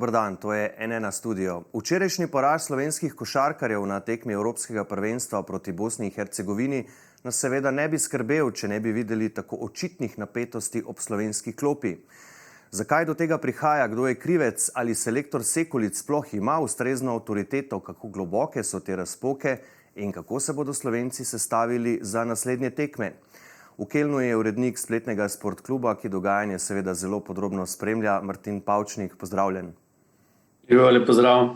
Dober dan, to je N1 studio. Včerajšnji poraz slovenskih košarkarjev na tekmi Evropskega prvenstva proti Bosni in Hercegovini nas seveda ne bi skrbel, če ne bi videli tako očitnih napetosti ob slovenski klopi. Zakaj do tega prihaja, kdo je krivec, ali selektor Sekulic sploh ima ustrezno avtoriteto, kako globoke so te razpoke in kako se bodo Slovenci sestavili za naslednje tekme? V Kelnu je urednik spletnega sportkluba, ki dogajanje seveda zelo podrobno spremlja, Martin Pavčnik. Pozdravljen. Lep pozdrav.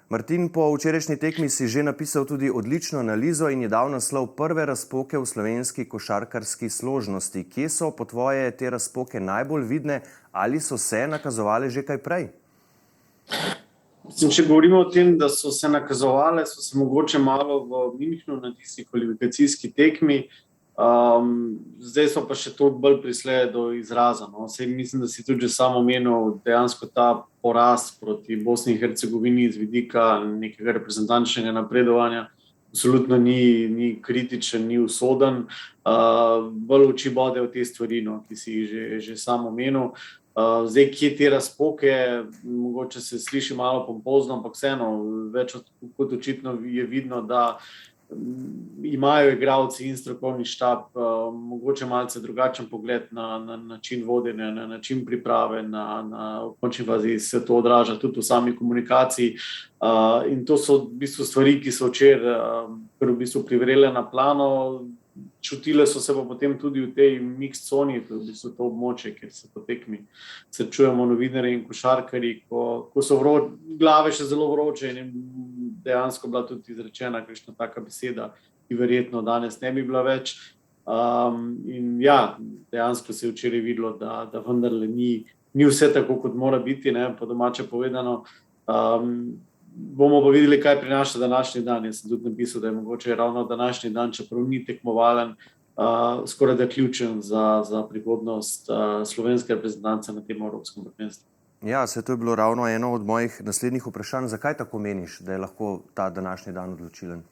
Martin, po včerajšnji tekmi si že napisal tudi odlično analizo in je dal naslov Prve razpoke v slovenski košarkarski složnosti. Kje so po tvoje te razpoke najbolj vidne ali so se nakazovale že kaj prej? Če govorimo o tem, da so se nakazovale, so se mogoče malo v Münchnu na tisti kvalifikacijski tekmi. Zdaj so pa še toliko bolj prišle do izraza. Mislim, da si tudi že sam omenil dejansko ta poraz proti Bosni in Hercegovini z vidika nekega reprezentančnega napredovanja. Absolutno ni kritičen, ni usoden. Bolj oči bode v te stvari, ki si jih že sam omenil. Zdaj, kje te razpoke, mogoče se sliši malo pompozno, ampak vseeno, več kot očitno je vidno, da imajo igralci in strokovni štab mogoče malce drugačen pogled na način vodenja, na način priprave, v končni fazi se to odraža tudi v sami komunikaciji. In to so v bistvu stvari, ki so včeraj v bistvu privrele na plano. Čutile so se pa potem tudi v tej mix coni, to je v bistvu to območje, kjer se po tekmi srečujemo novinarji in košarkarji, ko so glave še zelo vroče in dejansko bila tudi izrečena kakšna taka beseda, ki verjetno danes ne bi bila več. In ja, dejansko se je včeraj videlo, da vendarle ni vse tako, kot mora biti, po domače povedano. Bomo pa videli, kaj prinaša današnji dan. Jaz sem tudi napisal, da je mogoče ravno današnji dan, čeprav ni tekmovalen, skoraj da ključen za prihodnost slovenske reprezentance na tem evropskem prvenstvu. Ja, to je bilo ravno eno od mojih naslednjih vprašanj. Zakaj tako meniš, da je lahko ta današnji dan odločilen?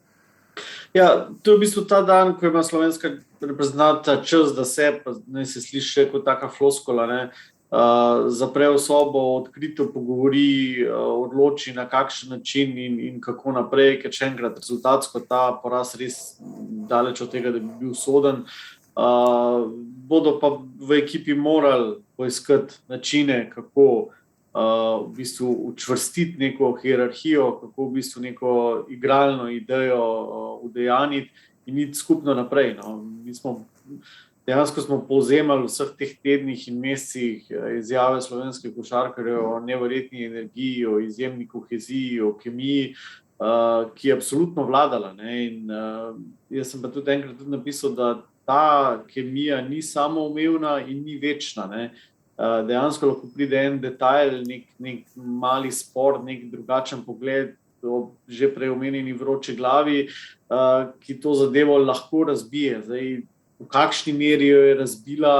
Ja, to je v bistvu ta dan, ko ima slovenska reprezentanta čas, da naj se sliši kot taka floskola, zapre v sobo, odkrito pogovori, odloči na kakšen način in kako naprej, ker še enkrat rezultatsko ta poraz res daleč od tega, da bi bil usoden. Bodo pa v ekipi morali poiskati načine, kako v bistvu učvrstiti neko hierarhijo, kako v bistvu neko igralno idejo udejaniti in iti skupno naprej. Dejansko smo povzemali v vseh teh tednih in mesecih izjave slovenskih košarkarjev o neverjetni energiji, o izjemni koheziji, o kemiji, ki je absolutno vladala. In jaz sem pa tudi enkrat napisal, da ta kemija ni samoumevna in ni večna. Dejansko lahko pride en detajl, nek mali spor, nek drugačen pogled, že prej omenjeni vroči glavi, ki to zadevo lahko razbije. Zdaj, v kakšni meri jo je razbila,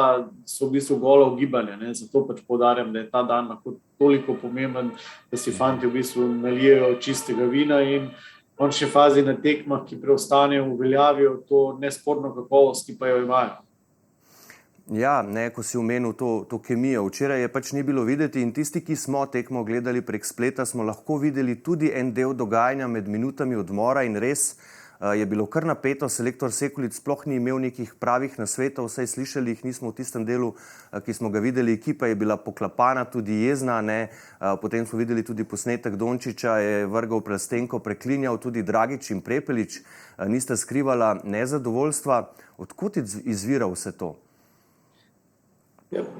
so v bistvu gola ugibanja. Zato pač poudarjam, da je ta dan lahko toliko pomemben, da si fanti v bistvu nalijejo čistega vina in v končni fazi na tekmah, ki preostanejo, uveljavijo to nesporno kakovost, ki pa jo imajo. Ja, ko si omenil to kemijo. Včeraj je pač ni bilo videti in tisti, ki smo tekmo gledali prek spleta, smo lahko videli tudi en del dogajanja med minutami odmora in res je bilo kar napeto. Selektor Sekulic sploh ni imel nekih pravih nasvetov, vsaj slišali jih nismo v tistem delu, ki smo ga videli. Ekipa je bila poklapana, tudi jezna. Potem smo videli tudi posnetek Dončića, je vrgal plastenko, preklinjal, tudi Dragić in Prepelić nista skrivala nezadovoljstva. Odkud izvira vse to?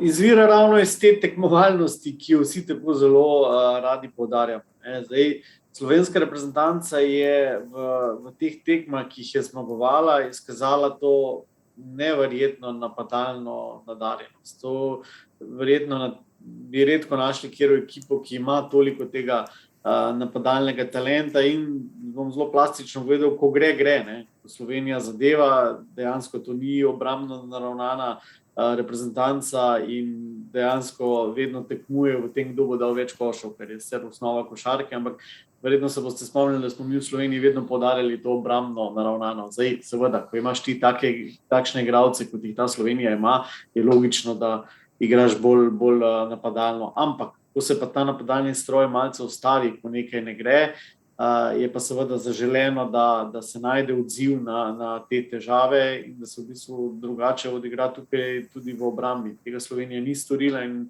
Izvira ravno iz te tekmovalnosti, ki jo vsi tako zelo radi poudarjamo. Zdaj, slovenska reprezentanca je v teh tekmah, ki jih je zmagovala, izkazala to neverjetno napadalno nadarjenost. To verjetno bi redko našli kjero ekipo, ki ima toliko tega napadalnega talenta in bom zelo plastično povedal, ko gre. Ko Slovenija zadeva, dejansko to ni obrambno naravnana reprezentanca in dejansko vedno tekmuje v tem, kdo bo dal več košov, ker je sicer osnova košarke, ampak verjetno se boste spomnili, da smo mi v Sloveniji vedno poudarjali to obrambno naravnano. Zdaj, seveda, ko imaš ti takšne igralce, kot jih ta Slovenija ima, je logično, da igraš bolj napadalno. Ampak ko se pa ta napadalni stroj malce ustavi, ko nekaj ne gre, je pa seveda zaželeno, da se najde odziv na te težave in da se v bistvu drugače odigra tukaj tudi v obrambi. Tega Slovenija ni storila in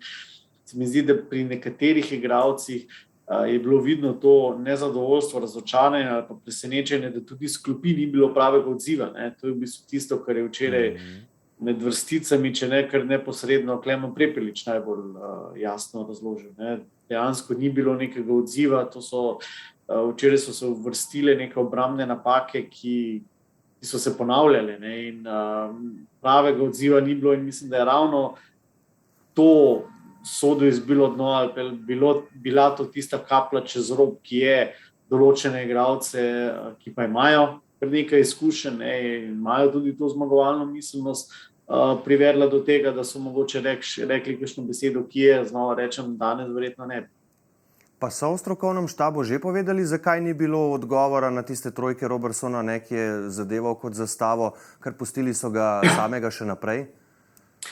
se mi zdi, da pri nekaterih igralcih je bilo vidno to nezadovoljstvo, razočaranje ali pa presenečenje, da tudi s klopi ni bilo pravega odziva. To je v bistvu tisto, kar je včeraj med vrsticami, če ne kar neposredno, Klemen Prepelič najbolj jasno razložil. Dejansko ni bilo nekega odziva, včeraj so se uvrstile neke obrambne napake, ki so se ponavljale, in pravega odziva ni bilo in mislim, da je ravno to sodo izbilo dno ali bila to tista kaplja čez rob, ki je določene igralce, ki pa imajo kar nekaj izkušenj, imajo tudi to zmagovalno miselnost, privedla do tega, da so mogoče rekli kakšno besedo, ki je, znova rečem, danes verjetno ne. Pa so v strokovnem štabu že povedali, zakaj ni bilo odgovora na tiste trojke Robertsona, ki je zadeval kot zastavo, ker pustili so ga samega še naprej?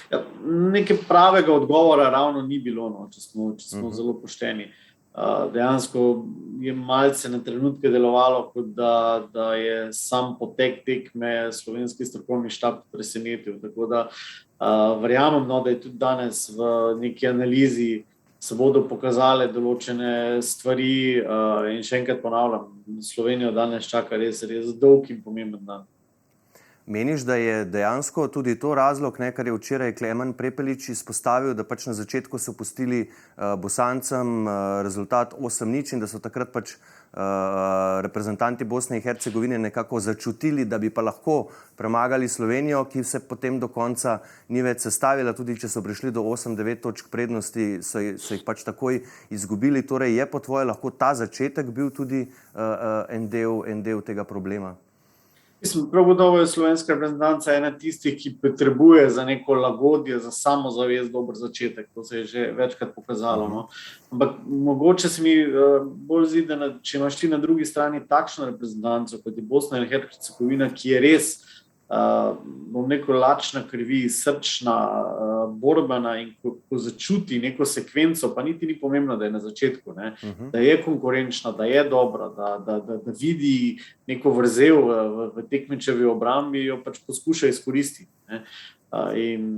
Ja, nekaj pravega odgovora ravno ni bilo, če smo zelo pošteni. Dejansko je malce na trenutke delovalo, kot da je sam potek tekme slovenski strokovni štab presenetil. Tako da verjamem, da je tudi danes v neki analizi se bodo pokazale določene stvari in še enkrat ponavljam, Slovenijo danes čaka res dolg in pomemben dan. Meniš, da je dejansko tudi to razlog, kar je včeraj Klemen Prepelič izpostavil, da pač na začetku so pustili Bosancem rezultat 8-0 in da so takrat pač reprezentanti Bosne in Hercegovine nekako začutili, da bi pa lahko premagali Slovenijo, ki se potem do konca ni več sestavila, tudi če so prišli do 8-9 točk prednosti, so jih pač takoj izgubili. Torej je po tvoje lahko ta začetek bil tudi en del tega problema? Mislim, prav gotovo je slovenska reprezentanca ena tistih, ki potrebuje za neko lagodje, za samozavest dober začetek. To se je že večkrat pokazalo. Ampak mogoče se mi bolj zdi, da če imaš ti na drugi strani takšno reprezentanco, kot je Bosna in Hercegovina, ki je res, bom rekel, lačna krvi, srčna, borbena in ko začuti neko sekvenco, pa niti ni pomembno, da je na začetku, da je konkurenčna, da je dobra, da vidi neko vrzel v tekmečevi obrambi, jo pač poskuša izkoristiti. In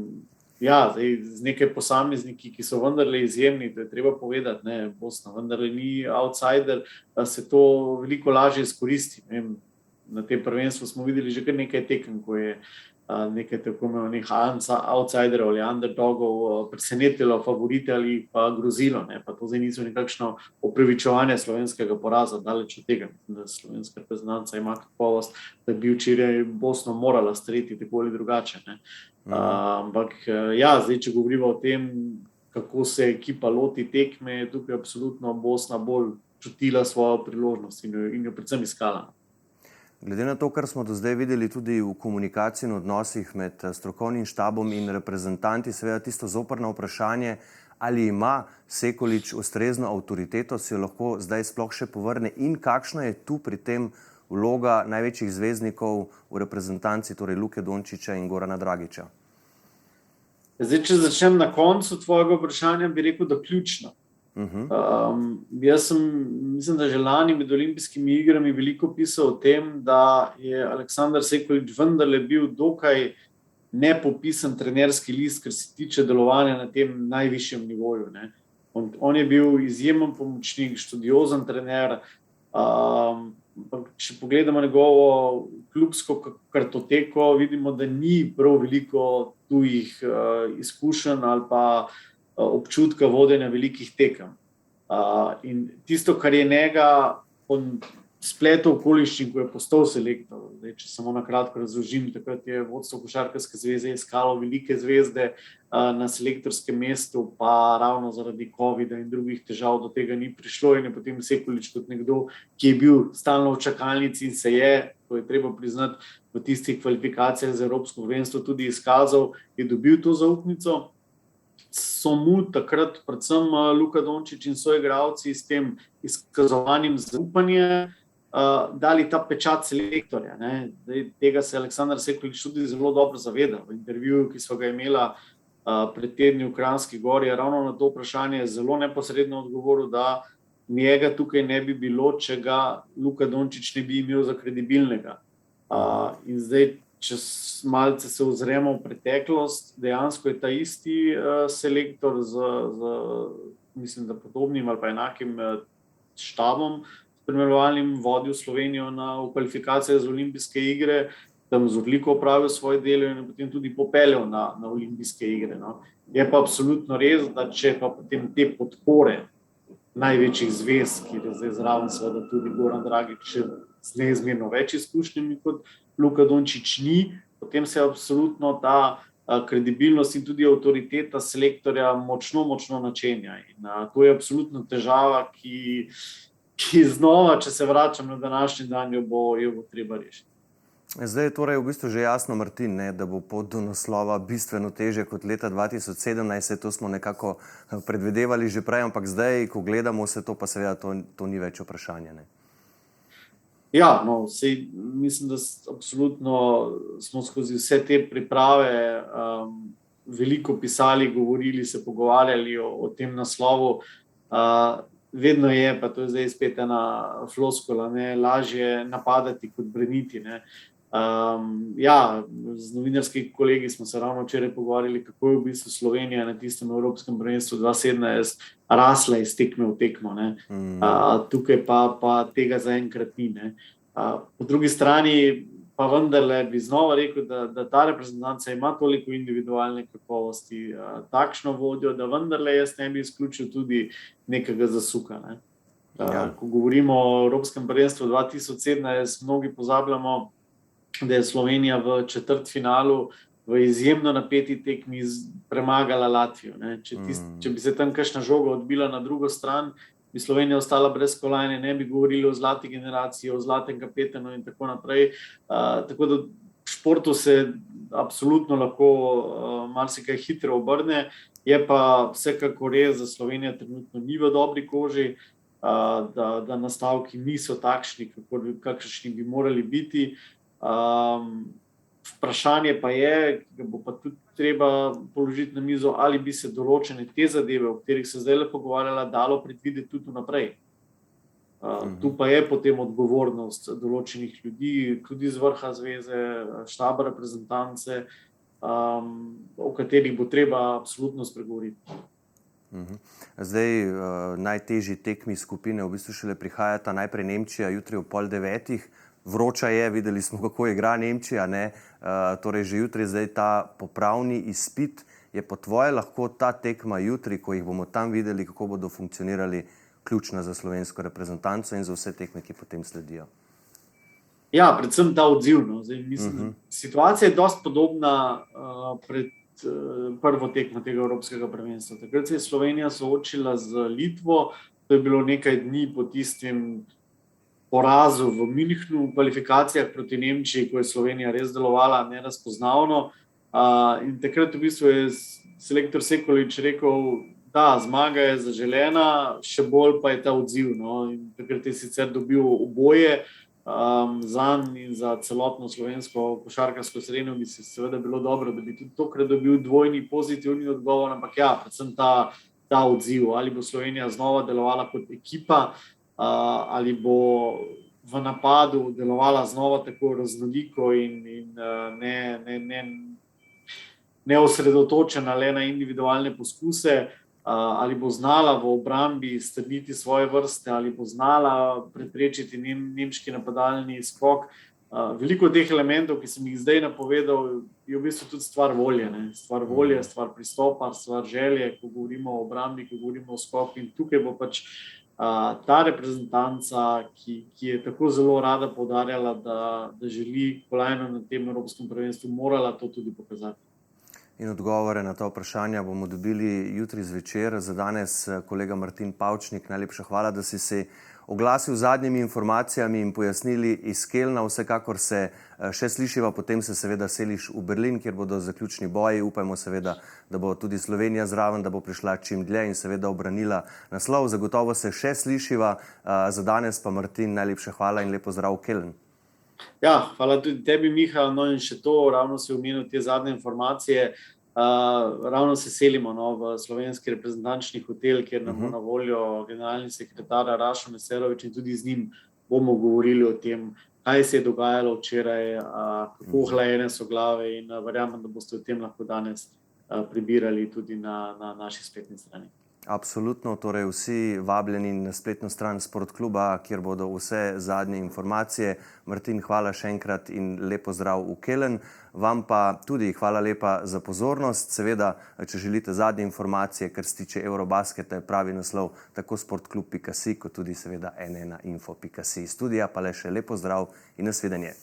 ja, z nekaj posamezniki, ki so vendarle izjemni, to je treba povedati, Bosna vendarle ni outsider, se to veliko lažje izkoristi. Na tem prvenstvu smo videli že kar nekaj tekem, ko je nekaj tako imenovanih outsiderov ali underdogov presenetilo favorite ali pa grozilo. Pa to zdaj niso nekakšno opravičevanje slovenskega poraza, daleč od tega. Da slovenska reprezentanca ima kakovost, da bi včeraj Bosno morala streti tako ali drugače. Ampak ja, zdaj, če govorimo o tem, kako se ekipa loti tekme, je tukaj absolutno Bosna bolj čutila svojo priložnost in jo predvsem iskala. Glede na to, kar smo do zdaj videli tudi v komunikaciji in odnosih med strokovnim štabom in reprezentanti, seveda tisto zoprno vprašanje, ali ima Sekulič ustrezno avtoriteto, si jo lahko zdaj sploh še povrne in kakšna je tu pri tem vloga največjih zvezdnikov v reprezentanci, torej Luke Dončića in Gorana Dragića? Zdaj, če začnem na koncu tvojega vprašanja, bi rekel, da ključno. Jaz mislim, da že lani med olimpijskimi igrami veliko pisal o tem, da je Aleksandar Sekulič vendarle bil dokaj nepopisan trenerski list, kar se tiče delovanja na tem najvišjem nivoju. On je bil izjemen pomočnik, študiozen trener. Če pogledamo njegovo klubsko kartoteko, vidimo, da ni prav veliko tujih izkušenj ali pa občutka vodenja velikih tekem. In tisto, kar je njega po spletu okoliščin, ko je postal selektor, če samo na kratko razložim, takrat je vodstvo Košarkarske zveze iskalo velike zvezde na selektorskem mestu, pa ravno zaradi covida in drugih težav do tega ni prišlo in je potem Sekulič kot nekdo, ki je bil stalno v čakalnici in se je, to je treba priznati, v tistih kvalifikacijah za Evropsko prvenstvo tudi izkazal, je dobil to zaupnico. So mu takrat, predvsem Luka Dončić in soigralci s tem izkazovanjem zaupanja dali ta pečat selektorja. Tega se Aleksandar Sekulič tudi zelo dobro zaveda. V intervjuju, ki so ga imela pred tedni v Kranjski Gori, je ravno na to vprašanje zelo neposredno odgovoril, da njega tukaj ne bi bilo, če ga Luka Dončić ne bi imel za kredibilnega. In zdaj, če malce se ozremo v preteklost, dejansko je ta isti selektor mislim, da podobnim ali pa enakim štabom spremljevalnim vodil Slovenijo v kvalifikacijah za olimpijske igre, tam z odliko opravil svoje delo in potem tudi popeljal na olimpijske igre. No. Je pa absolutno res, da če pa potem te podpore največjih zvez, ki je zdaj zraven seveda tudi Goran Dragić z neizmerno več izkušnjami kot Luka Dončić ni, potem se absolutno ta kredibilnost in tudi avtoriteta selektorja močno načenja. In to je absolutno težava, ki znova, če se vračam na današnji dan, jo bo treba rešiti. Zdaj je torej v bistvu že jasno, Martin, da bo pot do naslova bistveno težje kot leta 2017, to smo nekako predvidevali že prej, ampak zdaj, ko gledamo vse to, pa seveda to ni več vprašanje. Ne? Ja, no, mislim, da absolutno smo skozi vse te priprave veliko pisali, govorili, se pogovarjali o tem naslovu. Vedno je, pa to je zdaj spet ena floskula, lažje napadati kot braniti. Z novinarskimi kolegi smo se ravno včeraj pogovarjali, kako je v bistvu Slovenija na tistem Evropskem prvenstvu 2017 rasla iz tekme v tekmo. Tukaj pa tega zaenkrat ni. Po drugi strani pa vendarle bi znova rekel, da ta reprezentanca ima toliko individualne kakovosti, takšno vodjo, da vendarle jaz ne bi izključil tudi nekega zasuka. Ko govorimo o Evropskem prvenstvu 2017, mnogi pozabljamo, da je Slovenija v četrtfinalu v izjemno napeti tekmi premagala Latvijo. Če bi se tam kakšna žoga odbila na drugo stran, bi Slovenija ostala brez kolajne, ne bi govorili o zlati generaciji, o zlatem kapetanu in tako naprej. Tako da v športu se absolutno lahko marsikaj hitro obrne, je pa vsekakor res, da Slovenija trenutno ni v dobri koži, da nastavki niso takšni, kakšni bi morali biti. Vprašanje pa je, ki ga bo pa tudi treba položiti na mizo, ali bi se določene te zadeve, o katerih se zdaj le pogovarjala, dalo predvideti tudi vnaprej. Tu pa je potem odgovornost določenih ljudi, tudi z vrha zveze, štaba reprezentance, o katerih bo treba absolutno spregovoriti. Zdaj najtežji tekmi skupine v bistvu šele prihajata, najprej Nemčija, jutri ob 8:30. Vroča je, videli smo, kako igra Nemčija, torej že jutri zdaj ta popravni izpit. Je po tvoje lahko ta tekma jutri, ko jih bomo tam videli, kako bodo funkcionirali, ključna za slovensko reprezentanco in za vse tekme, ki potem sledijo? Ja, predvsem ta odziv. Zdaj, mislim, situacija je dosti podobna pred prvo tekmo tega Evropskega prvenstva. Takrat se je Slovenija soočila z Litvo, to je bilo nekaj dni po tistem porazu v Münchnu v kvalifikacijah proti Nemčiji, ko je Slovenija res delovala nerazpoznavno. In takrat v bistvu je selektor Sekulič rekel, da zmaga je zaželena, še bolj pa je ta odziv. In takrat je sicer dobil oboje, zanj in za celotno slovensko košarkarsko srenjo bi se seveda bilo dobro, da bi tudi tokrat dobil dvojni pozitivni odgovor, ampak ja, predvsem ta odziv, ali bo Slovenija znova delovala kot ekipa, ali bo v napadu delovala znova tako raznoliko in ne osredotočena le na individualne poskuse, ali bo znala v obrambi strniti svoje vrste, ali bo znala preprečiti nemški napadalni skok. Veliko teh elementov, ki sem jih zdaj napovedal, je v bistvu tudi stvar volje. Stvar volje, stvar pristopa, stvar želje, ko govorimo o obrambi, ko govorimo o skoku. In tukaj bo pač ta reprezentanca, ki je tako zelo rada poudarjala, da želi kolajno na tem Evropskem prvenstvu, morala to tudi pokazati. In odgovore na ta vprašanja bomo dobili jutri zvečer. Za danes kolega Martin Pavčnik, najlepša hvala, da si se oglasil z zadnjimi informacijami in pojasnili iz Kelna. Vsekakor se še slišiva, potem se seveda seliš v Berlin, kjer bodo zaključni boji. Upajmo seveda, da bo tudi Slovenija zraven, da bo prišla čim dlje in seveda obranila naslov. Zagotovo se še slišiva. Za danes pa Martin, najlepša hvala in lepo zdrav v Keln. Ja, hvala tudi tebi, Miha. No in še to, ravno si omenil te zadnje informacije. ravno se selimo v slovenski reprezentančni hotel, kjer nam bo na voljo generalni sekretar Rašo Meserovič, in tudi z njim bomo govorili o tem, kaj se je dogajalo včeraj, kako hlajene so glave, in verjamem, da boste o tem lahko danes prebirali tudi na naši spletni strani. Absolutno, torej vsi vabljeni na spletno stran Sportkluba, kjer bodo vse zadnje informacije. Martin, hvala še enkrat in lep pozdrav v Kelen. Vam pa tudi hvala lepa za pozornost. Seveda, če želite zadnje informacije, kar se tiče Eurobasketa, je pravi naslov tako sportklub.si, kot tudi seveda n1info.si. Studija pa le še lep pozdrav in nasvidenje.